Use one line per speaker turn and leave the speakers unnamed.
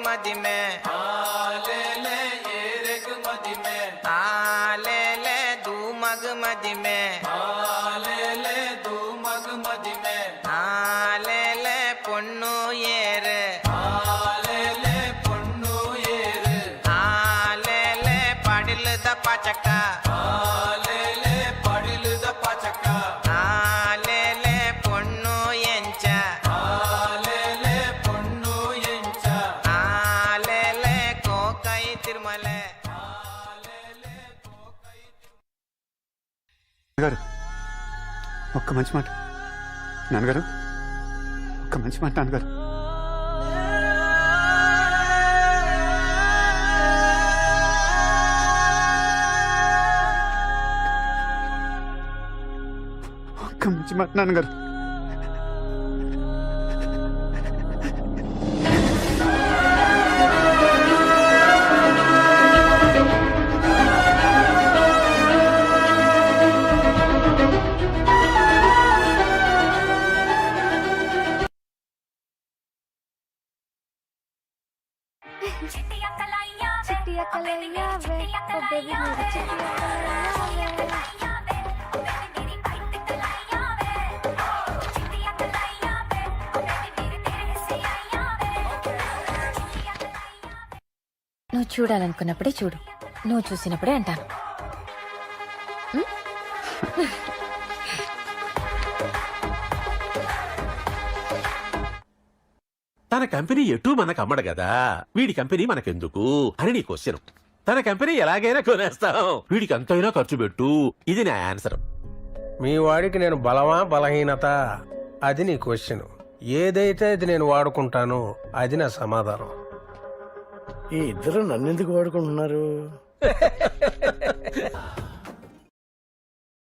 मदी में
ले ले एरक मदी में
ले ले दू मग मदी में
ले ले दू मग मदी में
ले ले पुन्नु येर
ले ले पुन्नु येर
ले ले पडिल द पचका
ले ले पडिल द पचका
ले ले पुन्नु एंच
ले ले पुन्नु एंच
ले ले कोकई तिरुमले
నాన్నగారు ఒక్క మంచి మాట నాన్నగారు ఒక్క మంచి మాట నాన్నగారు ఒక్క మంచి మాట నాన్నగారు
चिट्टियां कलाइयां वे ओ बेबी मेरी चिट्टियां कलाइयां वे ओ बेबी मेरी वाइट कलाइयां वे चिट्टियां कलाइयां वे ओ बेबी मेरी तेरे हिस्से आइयां वे चिट्टियां कलाइयां
నువ్వు చూడాలనుకున్నప్పుడే చూడు, నువ్వు చూసినప్పుడే అంటాను.
తన కంపెనీ ఎటు మనకు అమ్మడు కదా, వీడి కంపెనీ మనకెందుకు అని నీ క్వశ్చన్. తన కంపెనీ ఎలాగైనా కొనేస్తాం, వీడికి ఎంతైనా ఖర్చు పెట్టు, ఇది నా ఆన్సర్.
మీ వాడికి నేను బలమా బలహీనత అది నీ క్వశ్చన్. ఏదైతే అది నేను వాడుకుంటానో అది నా సమాధానం.
ఈ ఇద్దరు నన్నెందుకు వాడుకుంటున్నారు?